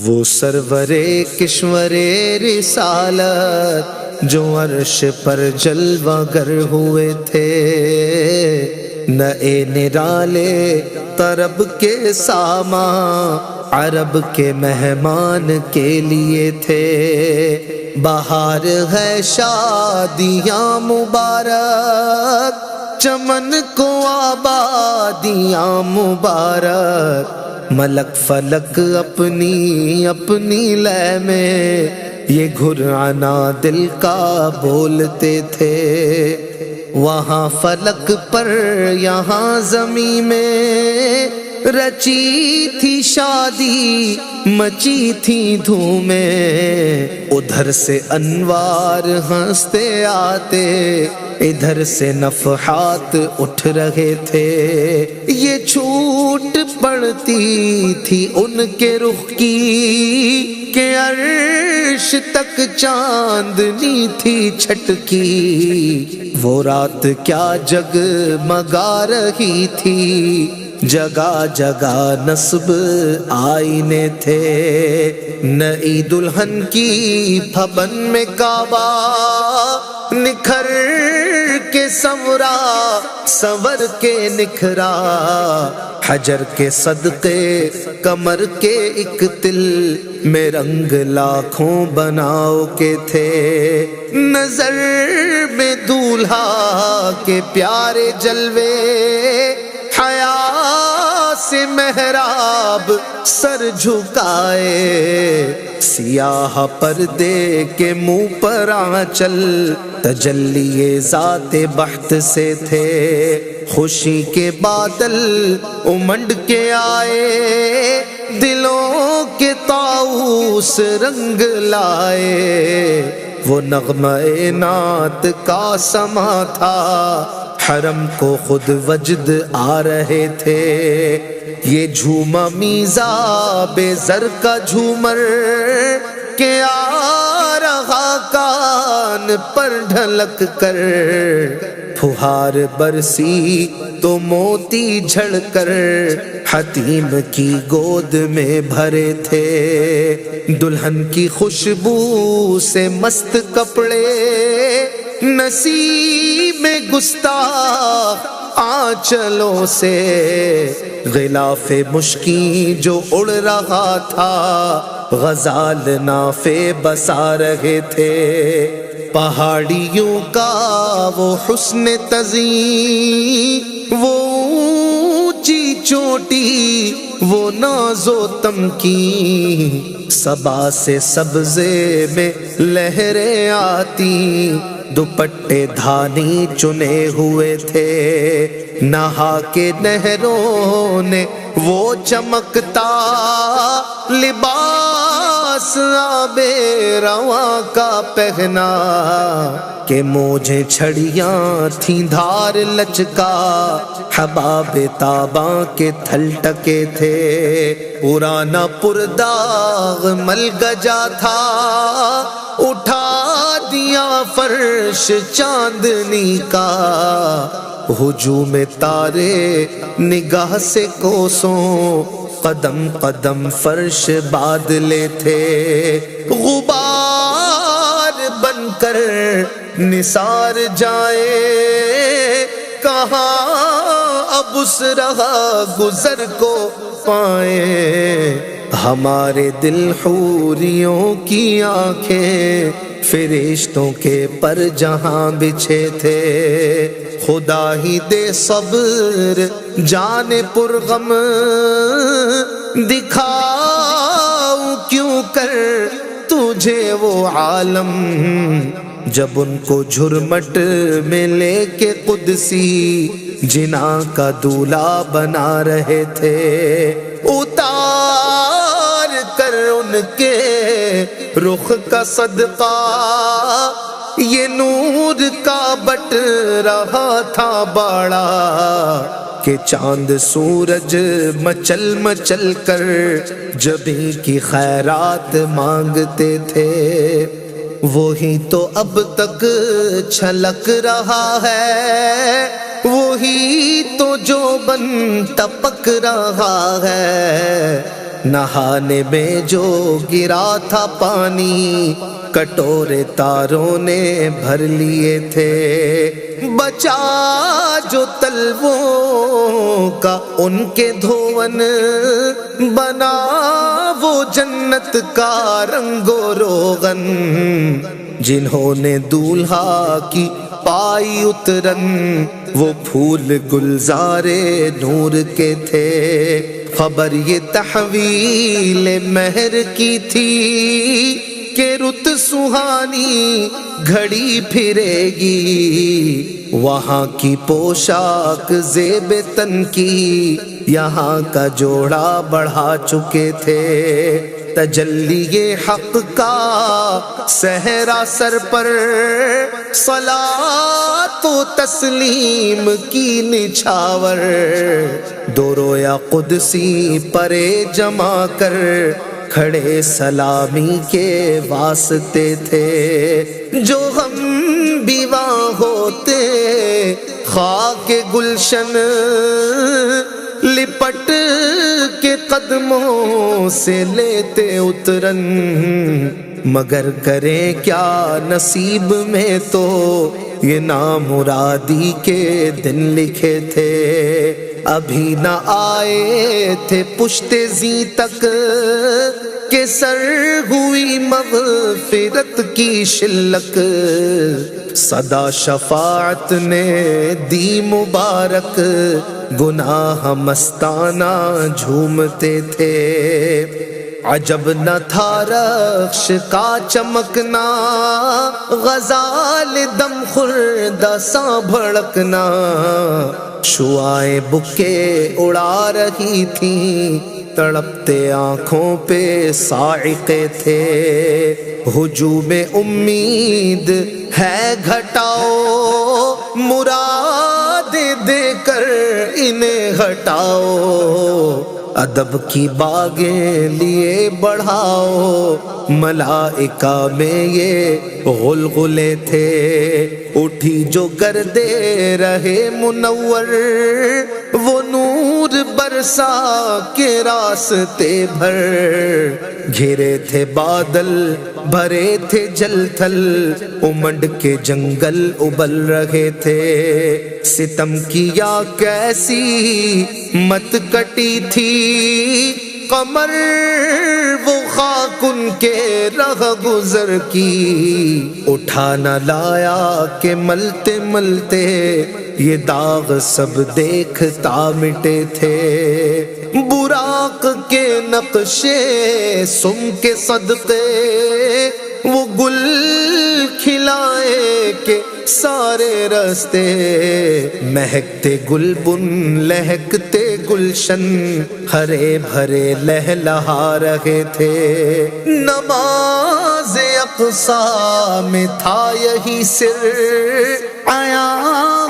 وہ سرور کشور رسالت جو عرش پر جلوہ گر ہوئے تھے، نئے نرالے طرب کے ساما عرب کے مہمان کے لیے تھے۔ بہار ہے شادیاں مبارک، چمن کو آبادیاں مبارک، ملک فلک اپنی اپنی لے میں یہ گھرانا دل کا بولتے تھے۔ وہاں فلک پر یہاں زمین میں رچی تھی شادی، مچی تھی دھومیں، ادھر سے انوار ہنستے آتے، ادھر سے نفحات اٹھ رہے تھے۔ یہ چھوٹ پڑتی تھی ان کے رخ کی کہ عرش تک چاندنی تھی چھٹکی۔ وہ رات کیا جگمگا رہی تھی، جگہ جگہ نصب آئینے تھے۔ نئی دلہن کی پھبن میں کعبہ نکھر کے سنورا، سنور کے نکھرا، حجر کے صدقے کمر کے ایک تل میں رنگ لاکھوں بناؤ کے تھے۔ نظر میں دولہا کے پیارے جلوے، حیا سے محراب سر جھکائے، سیاہ پردے کے منہ پر آنچل تجلی ذات بحت سے تھے۔ خوشی کے بادل امنڈ کے آئے، دلوں کے طاؤس رنگ لائے۔ وہ نغمہ نعت کا سما تھا، حرم کو خود وجد آ رہے تھے۔ یہ جھوما میزا بے زر کا جھومر کہ آ رہا کان پر ڈھلک کر، پھوہار برسی تو موتی جھڑ کر حتیم کی گود میں بھرے تھے۔ دلہن کی خوشبو سے مست کپڑے، نصیب میں گستاخ آنچلوں سے غلاف مشکین جو اڑ رہا تھا، غزال نافے بسا رہے تھے۔ پہاڑیوں کا وہ حسن تزئین، وہ اونچی چوٹی، وہ ناز و تمکین، صبا سے سبزے میں لہریں آتی، دوپٹے دھانی چنے ہوئے تھے۔ نہا کے نہروں نے وہ چمکتا لباس آبے رواں کا پہنا، کہ موجیں چھڑیاں تھیں دھار لچکا، حباب تاباں کے تھل ٹکے تھے۔ پرانا پرداغ مل گجا تھا، اٹھا دیا فرش چاندنی کا، ہجوم تارے نگاہ سے کوسوں، قدم قدم فرش بادلے تھے۔ غبار بن کر نثار جائے، کہاں اب اس رہا گزر کو پائیں۔ ہمارے دل حوریوں کی آنکھیں فرشتوں کے پر جہاں بچھے تھے۔ خدا ہی دے صبر جان پرغم، دکھاؤں کیوں کر تجھے وہ عالم، جب ان کو جھرمٹ میں لے کے قدسی جنا کا دولہا بنا رہے تھے۔ اتار کر ان کے رخ کا صدقہ یہ نور کا بٹ رہا تھا باڑا، کہ چاند سورج مچل مچل کر جبیں کی خیرات مانگتے تھے۔ وہی تو اب تک چھلک رہا ہے، وہی تو جو بن ٹپک رہا ہے، نہانے میں جو گرا تھا پانی کٹورے تاروں نے بھر لیے تھے، بچا جو تلووں کا ان کے دھون، بنا وہ جنت کا رنگ و روغن، جنہوں نے دولہا کی پائی اترن وہ پھول گلزارے نور کے تھے، خبر یہ تحویل مہر کی تھی کہ رت سہانی گھڑی پھرے گی، وہاں کی پوشاک زیب تن کی یہاں کا جوڑا بڑھا چکے تھے، تجلی حق کا صحرا سر پر صلاۃ و تسلیم کی نچھاور، دو رویا قدسی پرے جما کر کھڑے سلامی کے واسطے تھے، جو ہم بیوہ ہوتے خاک گلشن لپٹ کے قدموں سے لیتے اترن، مگر کریں کیا نصیب میں تو یہ نامرادی کے دن لکھے تھے، ابھی نہ آئے تھے پشت زی تک کہ سر ہوئی مغفرت کی شلک، صدا شفاعت نے دی مبارک، گناہ مستانہ جھومتے تھے، عجب نہ تھا رخش کا چمکنا، غزال دم خوردہ سا بھڑکنا، شعائیں بکے اڑا رہی تھیں، تڑپتے آنکھوں پہ صاعقے تھے، ہجوم امید ہے گھٹاؤ، مراد دے کر انہیں ہٹاؤ، ادب کی باغیں لیے بڑھاؤ، ملائکہ میں یہ غلغلے تھے، اٹھی جو گردے رہے منور، وہ نور برسا کے راستے بھر، گھرے تھے بادل بھرے تھے جل تھل، امنڈ کے جنگل ابل رہے تھے، ستم کیا کیسی مت کٹی تھی، قمر وہ خاک ان کے رہ گزر کی، اٹھا نہ لایا کہ ملتے ملتے یہ داغ سب دیکھتا مٹے تھے، براق کے نقشے سم کے صدقے وہ گل کھلائے کہ سارے رستے، مہکتے گلبن لہکتے گلشن، ہرے بھرے لہلہا رہے تھے، نماز اقصا میں تھا یہی سر، آیا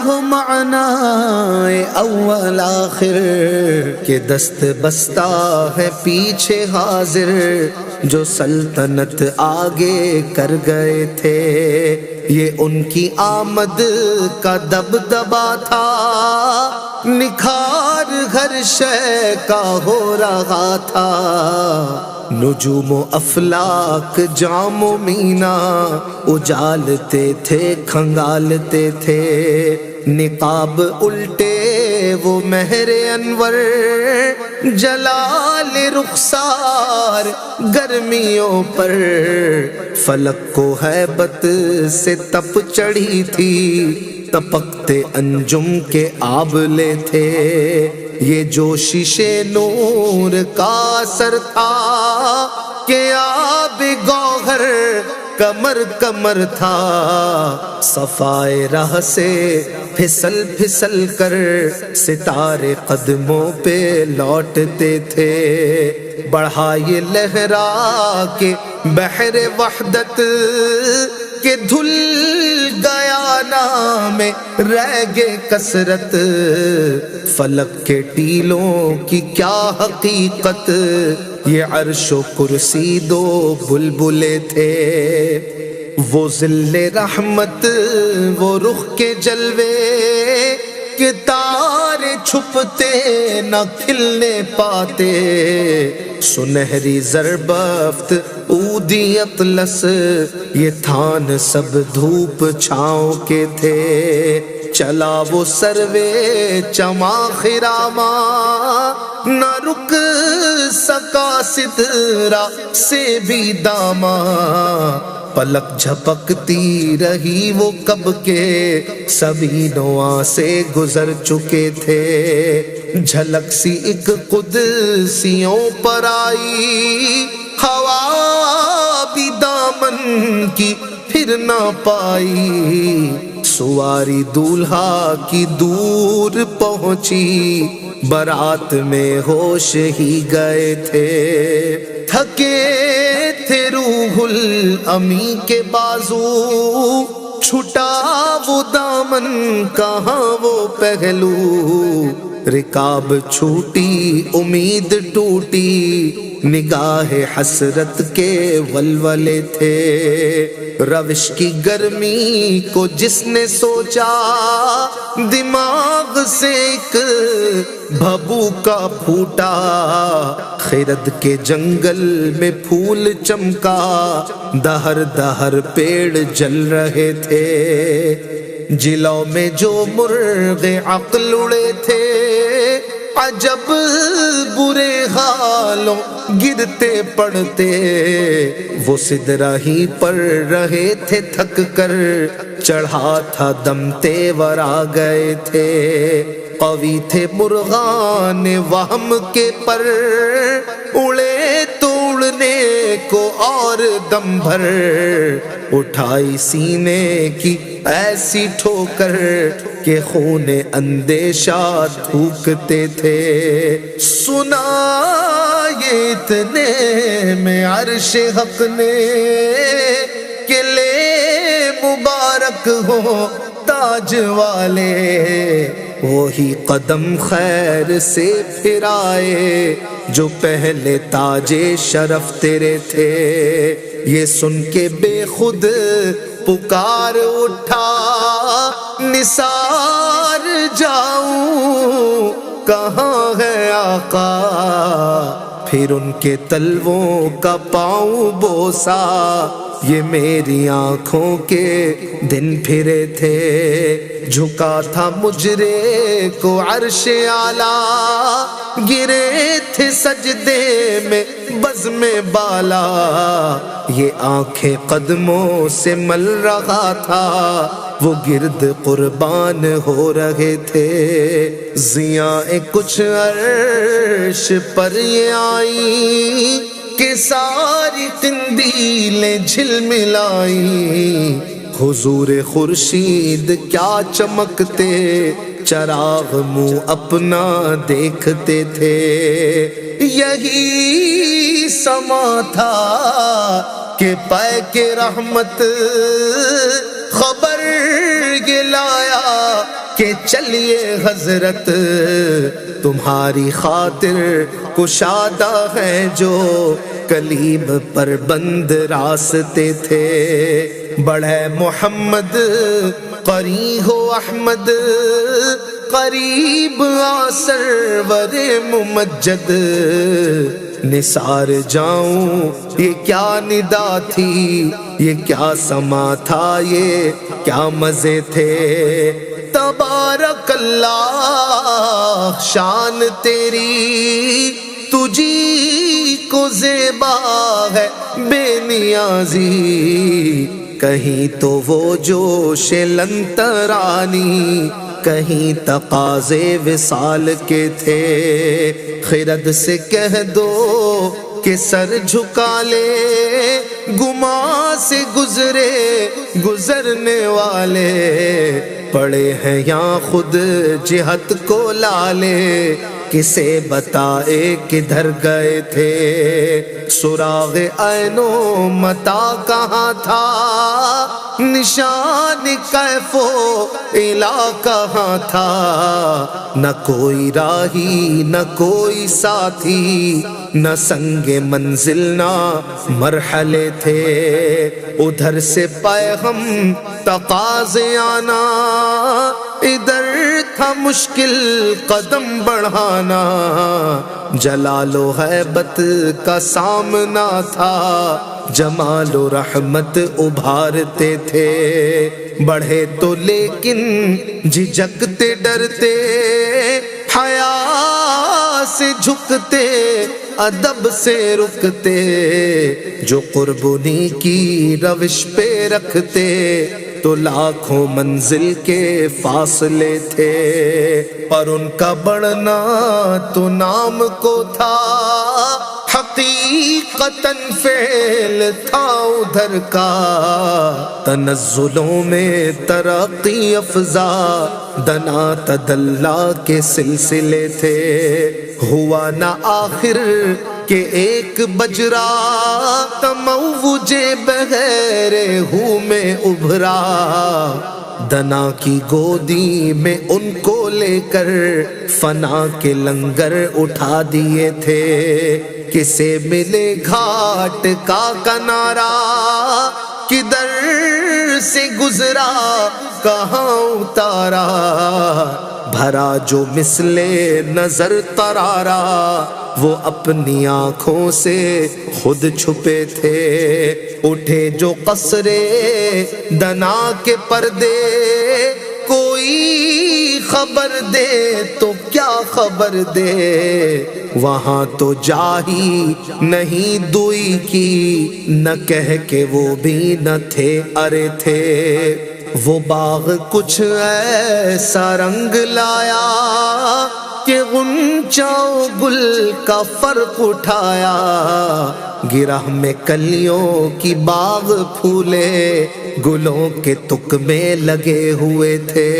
ہو معنی اول آخر، کہ دست بستہ ہے پیچھے حاضر، جو سلطنت آگے کر گئے تھے، یہ ان کی آمد کا دبدبا تھا، نکھار ہر شے کا ہو رہا تھا، نجوم و افلاک جام و مینا اجالتے تھے کھنگالتے تھے، نقاب الٹے وہ مہر انور، جلال رخسار گرمیوں پر، فلک کو ہیبت سے تپ چڑھی تھی، تپکتے انجم کے آبلے تھے، یہ جو شیشے نور کا اثر تھا کہ آب گوہر کمر کمر تھا، صفائے راہ سے پھسل پھسل کر ستارے قدموں پہ لوٹتے تھے، بڑھائے لہرا کے بحر وحدت کہ دھل گیا نام رہ گے کثرت، فلک کے ٹیلوں کی کیا حقیقت، یہ عرش و کرسی دو بلبلے تھے، وہ ظل رحمت وہ رخ کے جلوے کہ تارے چھپتے نہ کھلنے پاتے، سنہری زربفت اودی اطلس، یہ تھان سب دھوپ چھاؤں کے تھے، چلا وہ سروے چما خراما، نہ رک سکا سترا سے بھی داما، پلک جھپکتی رہی وہ کب کے، سبھی نواں سے گزر چکے تھے، جھلک سی ایک قدسیوں پر آئی، ہوا بھی دامن کی پھر نہ پائی، سواری دولہا کی دور پہنچی، برات میں ہوش ہی گئے تھے، تھکے تھے روح الامی کے بازو، چھٹا وہ دامن کہاں وہ پہلو، رکاب چھوٹی امید ٹوٹی، نگاہ حسرت کے ولولے تھے، روش کی گرمی کو جس نے سوچا، دماغ سے ایک بھبوکا پھوٹا، خرد کے جنگل میں پھول چمکا، دہر دہر پیڑ جل رہے تھے، جلوں میں جو مرغ عقل اڑے تھے، عجب برے حالوں گرتے پڑتے، وہ سدرہ ہی پر رہے تھے تھک کر، چڑھا تھا دم تیور آ گئے تھے، قوی تھے مرغان وہم کے پر، اڑے تو اڑنے کو اور دم بھر، اٹھائی سینے کی ایسی ٹھوکر کہ خون اندیشہ تھوکتے تھے، سنا یہ اتنے میں عرش حق نے کہ لے مبارک ہو تاج والے، وہی قدم خیر سے پھرائے جو پہلے تاج شرف تیرے تھے، یہ سن کے بے خود پکار اٹھا، نثار جاؤں کہاں ہے آقا، پھر ان کے تلووں کا پاؤں بوسا، یہ میری آنکھوں کے دن پھرے تھے، جھکا تھا مجرے کو عرش اعلیٰ، گرے تھے سجدے میں بزم بالا، یہ آنکھیں قدموں سے مل رہا تھا، وہ گرد قربان ہو رہے تھے، ضیاء کچھ عرش پر یہ آئی کہ ساری قندیلیں جھلملائی، حضور خورشید کیا چمکتے، چراغ منہ اپنا دیکھتے تھے، یہی سما تھا کہ پے کے رحمت خبر یہ لایا کہ چلیے حضرت، تمہاری خاطر کشادہ ہیں جو کلیم پر بند راستے تھے، بڑھے محمد قریب ہو احمد، قریب آ سرور ممجد، نثار جاؤں یہ کیا ندا تھی، یہ کیا سما تھا، یہ کیا مزے تھے، تبارک اللہ شان تیری، تجھی کو زیبا ہے بے نیازی، کہیں تو وہ جوش لنترانی، کہیں تقاضے وصال کے تھے، خرد سے کہہ دو کہ سر جھکا لے، گما سے گزرے گزرنے والے، پڑے ہیں یہاں خود جہت کو لالے، کسے بتائے کدھر گئے تھے، سراغ عین و متا کہاں تھا، نشان کیف و الا کہاں تھا، نہ کوئی راہی نہ کوئی ساتھی، نہ سنگ منزل نہ مرحلے تھے، ادھر سے پیغام تقاضے آنا ادھر تھا مشکل قدم بڑھانا، جلال و حیبت کا سامنا تھا، جمال و رحمت ابھارتے تھے، بڑھے تو لیکن جھجکتے ڈرتے، حیا سے جھکتے ادب سے رکتے، جو قربانی کی روش پہ رکھتے تو لاکھوں منزل کے فاصلے تھے، پر ان کا بڑھنا تو نام کو تھا، حقیقتاً فعل تھا ادھر کا، تنزلوں میں ترقی افزا، دنا تدلا کے سلسلے تھے، ہوا نہ آخر کہ ایک بجرا، تموج بغیر ہوں میں ابھرا، دنا کی گودی میں ان کو لے کر فنا کے لنگر اٹھا دیے تھے، کسے ملے گھاٹ کا کنارہ، کدھر سے گزرا کہاں اتارا، بھرا جو مثل نظر ترارا، وہ اپنی آنکھوں سے خود چھپے تھے، اٹھے جو قصرے دنا کے پردے، کوئی خبر دے تو کیا خبر دے، وہاں تو جا ہی نہیں دوئی کی، نہ کہہ کے وہ بھی نہ تھے ارے تھے، وہ باغ کچھ ایسا رنگ لایا کہ غنچہ و گل کا فرق اٹھایا، گرہ میں کلیوں کی باغ پھولے، گلوں کے تک میں لگے ہوئے تھے،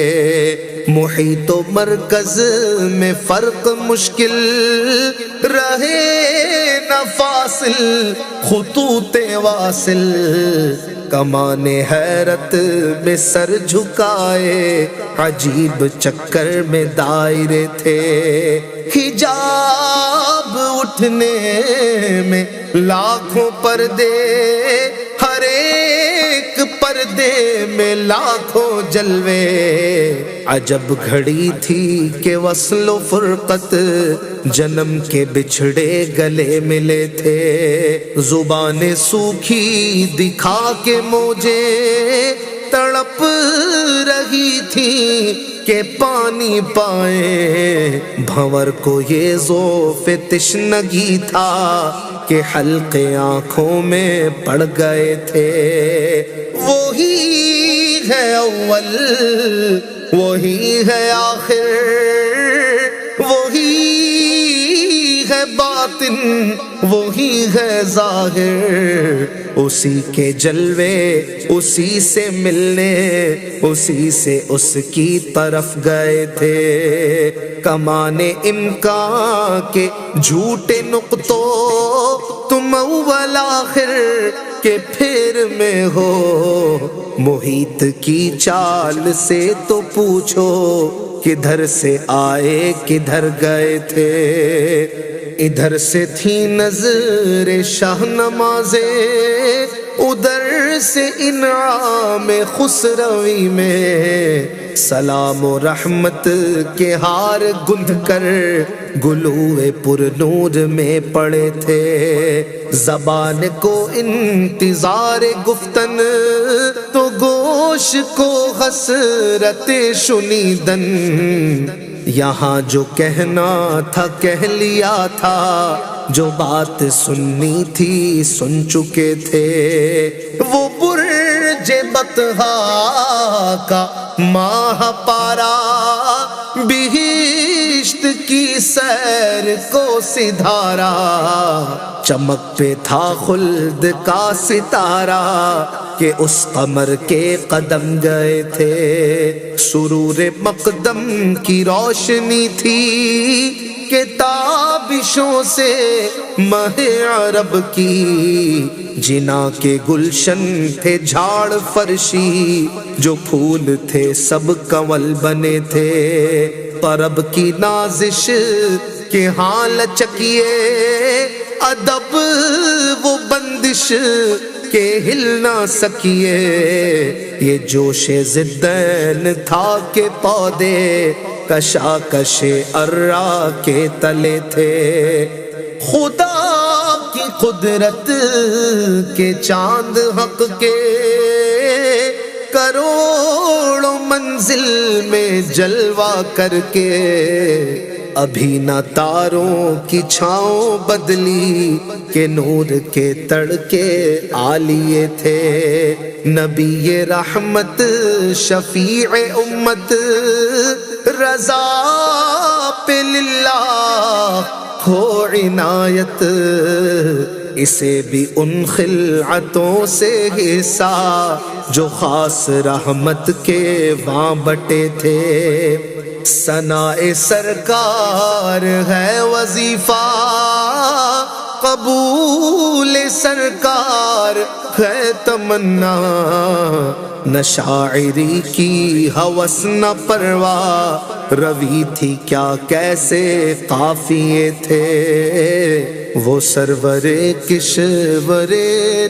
محیط و مرکز میں فرق مشکل، رہے نہ فاصل خطوط واصل، کمان حیرت میں سر جھکائے، عجیب چکر میں دائرے تھے، حجاب اٹھنے میں لاکھوں پردے، ہر ایک پردے میں لاکھوں جلوے، عجب گھڑی تھی کہ وصل و فرقت، جنم کے بچھڑے گلے ملے تھے، زبانیں سوکھی دکھا کے موجے تڑپ رہی تھی کہ پانی پائیں، بھنور کو یہ ذوف تشنگی تھا کہ حلقے آنکھوں میں پڑ گئے تھے، وہی ہے اول وہی ہے آخر، وہی ہے باطن وہی ہے ظاہر، اسی کے جلوے اسی سے ملنے، اسی سے اس کی طرف گئے تھے، کمان امکان کے جھوٹے نقطوں، تم اول آخر کے پھر میں ہو، محیط کی چال سے تو پوچھو، کدھر سے آئے کدھر گئے تھے، ادھر سے تھی نظر شاہ نمازیں، ادھر سے انعام خسروی میں، سلام و رحمت کے ہار گندھ کر گلوئے پر نور میں پڑے تھے، زبان کو انتظار گفتن، تو گوش کو حسرت شنیدن، یہاں جو کہنا تھا کہہ لیا تھا، جو بات سننی تھی سن چکے تھے، وہ برج بطحا کا ماہ پارا، بہشت کی سیر کو سدھارا، چمک پہ تھا خلد کا ستارہ کہ اس قمر کے قدم گئے تھے، سرور مقدم کی روشنی تھی کہ تابشوں سے مہ عرب کی، جنا کے گلشن تھے جھاڑ فرشی، جو پھول تھے سب کنول بنے تھے، پرب کی نازش کے ہاں لچکیے، ادب وہ بندش کہ ہل نہ سکیے، یہ جوش ضدین تھا کہ پودے کشاکش ارا کے تلے تھے، خدا کی قدرت کے چاند حق کے کروڑوں منزل میں جلوہ کر کے، ابھی نہ تاروں کی چھاؤں بدلی کہ نور کے تڑکے عالیے تھے، نبی رحمت شفیع امت رضا پہ للہ ہو عنایت، اسے بھی ان خلعتوں سے حصہ جو خاص رحمت کے وہاں بٹے تھے، ثنائے سرکار ہے وظیفہ قبول سرکار ہے تمنا، نہ شاعری کی ہوس نہ پرواہ، روی تھی کیا کیسے قافیے تھے، وہ سرور کشور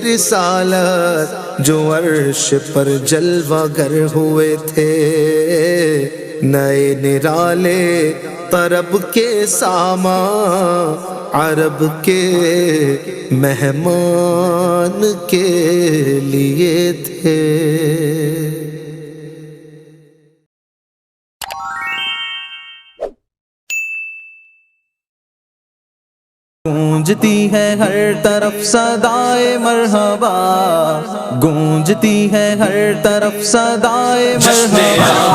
رسالت جو عرش پر جلوہ گر ہوئے تھے، نئے نرالے طرب کے سامان عرب کے مہمان کے لیے تھے۔ گونجتی ہے ہر طرف صدائے مرحبا، گونجتی ہے ہر طرف صدائے مرحبا۔